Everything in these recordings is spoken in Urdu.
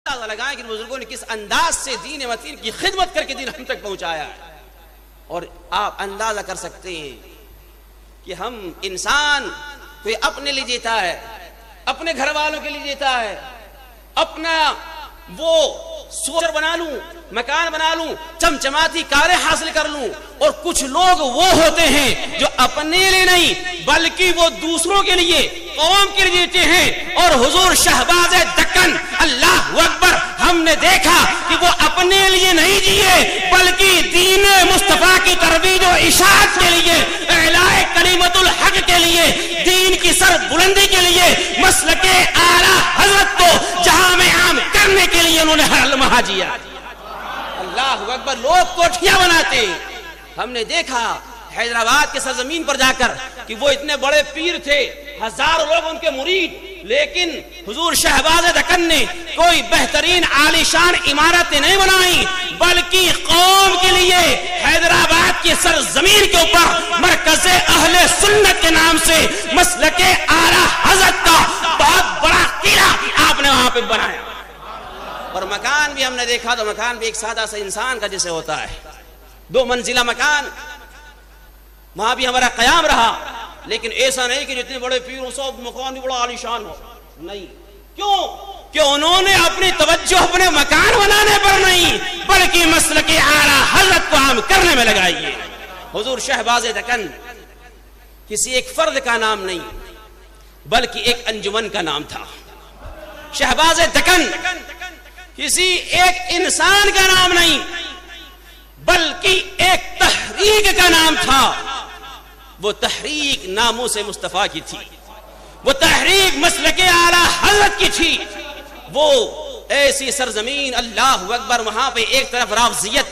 اندازہ لگائیں کہ بزرگوں نے کس انداز سے دین متین کی خدمت کر کے دین ہم تک پہنچایا ہے. اور آپ اندازہ کر سکتے ہیں کہ ہم انسان کوئی اپنے لیے جیتا ہے, اپنے گھر والوں کے لیے جیتا ہے, اپنا وہ سوچر بنا لوں, مکان بنا لوں, چمچماتی کاریں حاصل کر لوں, اور کچھ لوگ وہ ہوتے ہیں جو اپنے لیے نہیں بلکہ وہ دوسروں کے لیے, قوم کے لیے جیتے ہیں. اور حضور شہباز دکن اللہ اکبر ہم نے دیکھا کہ وہ اپنے لیے نہیں جیے بلکہ دین مصطفیٰ کی ترویج و اشاعت کے لیے, اعلاء کلمت الحق کے لیے, دین کی سر بلندی کے لیے, مسلک اعلیٰ حضرت کو جہاں میں عام کرنے کے لیے انہوں نے ہر لمحہ جیا. اللہ اکبر. لوگ کوٹھیاں بناتے, ہم نے دیکھا حیدرآباد کے سرزمین پر جا کر کہ وہ اتنے بڑے پیر تھے, ہزاروں لوگ ان کے مرید, لیکن حضور شہباز دکن نے کوئی بہترین عالیشان عمارتیں نہیں بنائیں بلکہ قوم کے لیے حیدرآباد کی سرزمین کے اوپر مرکز اہل سنت کے نام سے مسلک اعلیٰ حضرت کا بہت بڑا قلعہ آپ نے وہاں پہ بنایا. اور مکان بھی ہم نے دیکھا تو مکان بھی ایک سادہ سا انسان کا جیسے ہوتا ہے, 2 منزلہ مکان, وہاں بھی ہمارا قیام رہا. لیکن ایسا نہیں کہ جتنے بڑے پیر ہوں سب مکان بھی بڑا عالیشان ہو, نہیں. کیوں کہ انہوں نے اپنی توجہ اپنے مکان بنانے پر نہیں بلکہ مسلک اعلیٰ حضرت کو عام کرنے میں لگائی ہے. حضور شہباز دکن کسی ایک فرد کا نام نہیں بلکہ ایک انجمن کا نام تھا. شہباز دکن کسی ایک انسان کا نام نہیں بلکہ ایک تحریک کا نام تھا. وہ تحریک ناموس مصطفیٰ کی تھی, وہ تحریک مسلک اعلیٰ حضرت کی تھی. وہ ایسی سرزمین, اللہ اکبر, وہاں پہ ایک طرف رافضیت,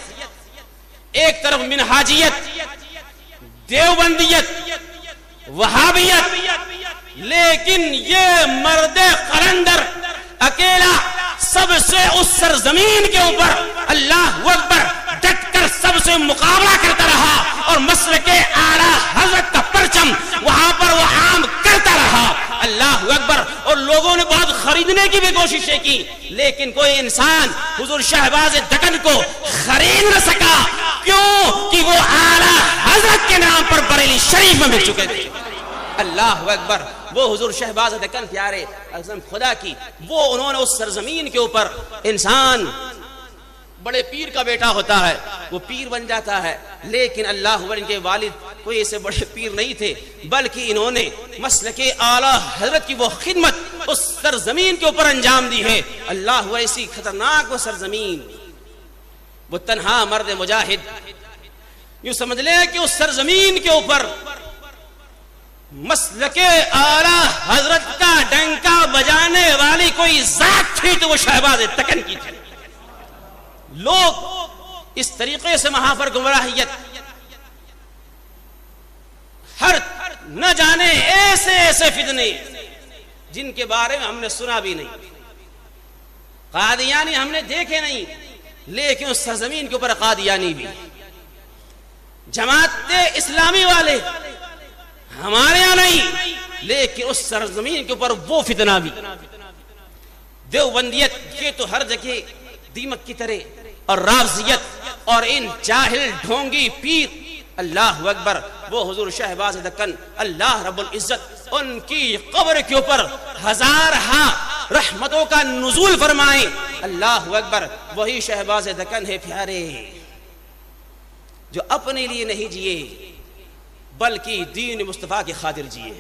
ایک طرف منہاجیت, دیوبندیت, وہابیت, لیکن یہ مرد قلندر اکیلا سب سے اس سرزمین کے اوپر اللہ اکبر ڈٹ کر سب سے مقابلہ کرتا رہا اور مسلک اعلیٰ حضرت کا پرچم وہاں پر وہ عام کرتا رہا. اللہ اکبر. اور لوگوں نے بہت خریدنے کی بھی کوششیں کی لیکن کوئی انسان حضور شہباز دکن کو خرید نہ سکا. کیوں کہ وہ اعلیٰ حضرت کے نام پر بریلی شریف میں مل چکے تھے. اللہ اکبر. وہ حضور شہباز دکن پیارے قسم خدا کی, وہ انہوں نے اس سرزمین کے اوپر, انسان بڑے پیر کا بیٹا ہوتا ہے وہ پیر بن جاتا ہے, لیکن اللہ اکبر ان کے والد کوئی ایسے بڑے پیر نہیں تھے بلکہ انہوں نے مسلک اعلیٰ حضرت کی وہ خدمت اس سرزمین کے اوپر انجام دی ہے. اللہ اکبر. ایسی خطرناک وہ سرزمین, وہ تنہا مرد مجاہد, یوں سمجھ لیں کہ اس سرزمین کے اوپر مسلک اعلیٰ حضرت کا ڈنکا بجانے والی کوئی ذات تھی تو وہ شہباز دکن کی تھی. لوگ اس طریقے سے وہاں پر گمراہیت, ہر نہ جانے ایسے ایسے فتنے جن کے بارے میں ہم نے سنا بھی نہیں, قادیانی ہم نے دیکھے نہیں, لیکن اس سرزمین کے اوپر قادیانی بھی, جماعت اسلامی والے ہمارے یہاں نہیں لیکن اس سرزمین کے اوپر وہ فتنہ بھی. دیوبندیت یہ تو ہر جگہ دیمک کی طرح, اور رافضیت اور ان جاہل ڈھونگی پیر, اللہ اکبر. وہ حضور شہباز دکن اللہ رب العزت ان کی قبر کے اوپر ہزارہا رحمتوں کا نزول فرمائیں. اللہ اکبر. وہی شہباز دکن ہے پیارے جو اپنے لیے نہیں جیے بلکہ دین مصطفیٰ کی خاطر جیے,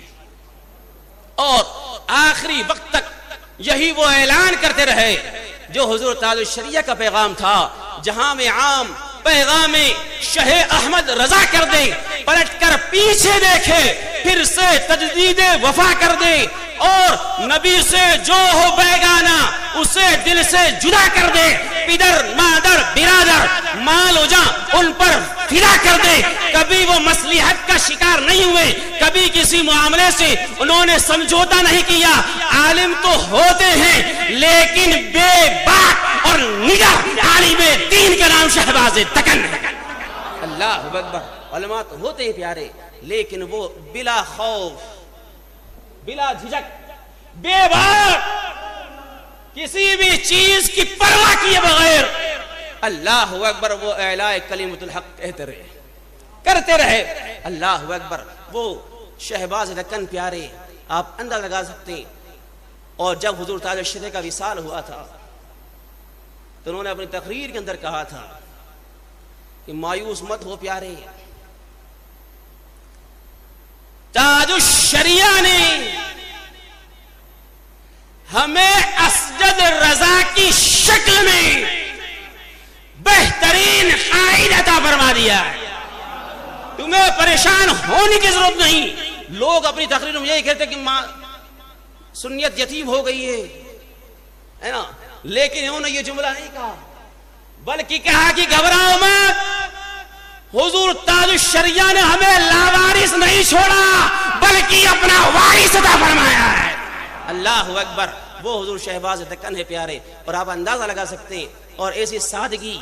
اور آخری وقت تک یہی وہ اعلان کرتے رہے جو حضور تاج الشریعہ کا پیغام تھا. جہاں میں عام پیغام شہ احمد رضا کر دے, پلٹ کر پیچھے دیکھے, پھر سے تجدید وفا کر دے, اور نبی سے جو ہو بیگانہ اسے دل سے جدا کر دے, پدر مادر برادر مال و جاں ان پر فدا کر دے. کبھی وہ مصلحت کا شکار نہیں ہوئے, کبھی کسی معاملے سے انہوں نے سمجھوتا نہیں کیا. عالم تو ہوتے ہیں لیکن بے باک اور نگاہ عالم دین کا نام شہباز دکن ہے. اللہ اکبر. علماء تو ہوتے ہیں پیارے لیکن وہ بلا خوف, بلا جھجک, بے باک کسی بھی چیز کی پرواہ کیے بغیر اللہ اکبر وہ اعلاء کلمۃ الحق کہتے رہے، کرتے رہے، اللہ اکبر۔ وہ شہباز دکن پیارے آپ اندازہ لگا سکتے ہیں، اور جب حضور تاج الشریعہ کا وصال ہوا تھا تو انہوں نے اپنی تقریر کے اندر کہا تھا کہ مایوس مت ہو پیارے، تاج الشریعہ نے ہمیں اسجد رضا کی شکل میں بہترین قائد عطا فرما دیا ہے، تمہیں پریشان ہونے کی ضرورت نہیں۔ لوگ اپنی تقریر میں یہی کہتے کہ سنیت یتیم ہو گئی ہے نا، لیکن انہوں نے یہ جملہ نہیں کہا، بلکہ کہا کہ گھبراؤ مت، حضور تاج الشریعہ نے ہمیں لاوارث نہیں چھوڑا بلکہ اپنا وارث عطا فرمایا ہے۔ اللہ اکبر، وہ حضور شہباز دکن ہے پیارے، اور آپ اندازہ لگا سکتے ہیں، اور ایسی سادگی،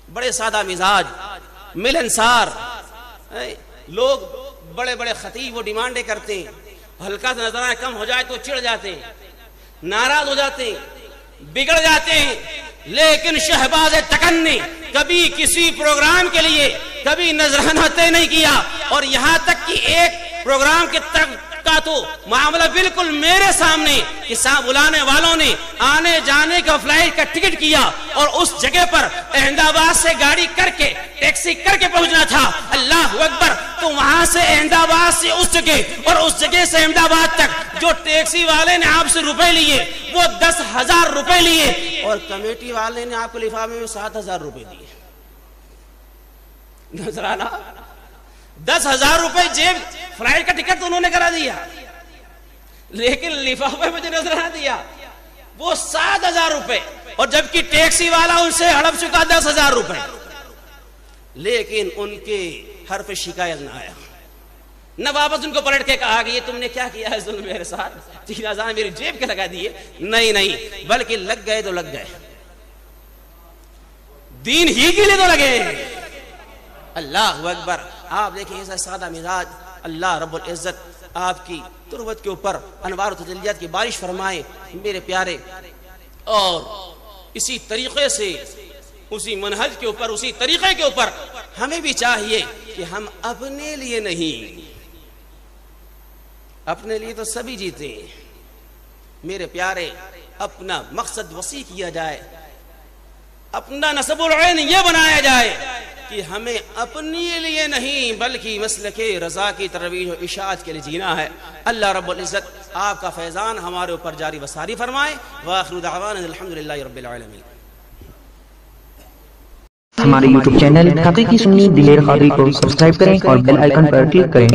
بڑے سادہ مزاج، ملنسار۔ لوگ بڑے بڑے خطیب وہ ڈیمانڈیں کرتے ہیں، ہلکا سا نظرانہ کم ہو جائے تو چڑ جاتے ہیں، ناراض ہو جاتے ہیں، بگڑ جاتے ہیں، لیکن شہباز دکن نے کبھی کسی پروگرام کے لیے کبھی نذرانہ طے نہیں کیا، اور یہاں تک کہ ایک پروگرام کے کا تو معاملہ بالکل میرے سامنے کہ صاحب بلانے والوں نے آنے جانے کا فلائٹ کا ٹکٹ کیا، اور اس جگہ پر احمد آباد سے گاڑی کر کے ٹیکسی کر کے پہنچنا تھا، اللہ اکبر، تو وہاں سے احمد آباد سے اس جگہ اور اس جگہ سے احمد آباد تک جو ٹیکسی والے نے آپ سے روپے لیے وہ 10,000 روپے لیے، اور کمیٹی والے نے آپ کو لفافے میں 7,000 روپے دیے۔ نظرانہ 10,000 روپے جیب فلائٹ کا ٹکٹ تو انہوں نے کرا دیا، لیکن لفافے میں جو نظرانہ دیا وہ 7,000 روپے، اور جبکہ ٹیکسی والا ان سے ہڑپ چکا 10,000 روپے، لیکن ان کے حرف شکایت نہ آیا، نہ واپس ان کو پلٹ کے کہا کہ یہ تم نے کیا کیا ہے ظلم میرے ساتھ، 3,000 میری جیب کے لگا دیے، نہیں، بلکہ لگ گئے تو لگ گئے، دین ہی کے لیے تو لگے۔ اللہ اکبر، آپ دیکھیں ایسا سادہ مزاج، اللہ رب العزت آپ کی تربت کے اوپر انوار و تجلیات کی بارش فرمائے میرے پیارے، اور اسی طریقے سے اسی منہج کے اوپر اسی طریقے کے اوپر ہمیں بھی چاہیے کہ ہم اپنے لیے نہیں، اپنے لیے تو سبھی جیتے ہیں میرے پیارے، اپنا مقصد وسیع کیا جائے، اپنا نصب العین یہ بنایا جائے کہ ہمیں اپنے لیے نہیں بلکہ مسلک رضا کی ترویج و اشاعت کے لیے جینا ہے۔ اللہ رب العزت آپ کا فیضان ہمارے اوپر جاری و ساری فرمائے۔ وآخر دعوانا الحمدللہ رب العالمین۔ ہمارے YouTube چینل حقیقی سنی دلیر قادری کو سبسکرائب کریں اور بیل آئیکن پر کلک کریں۔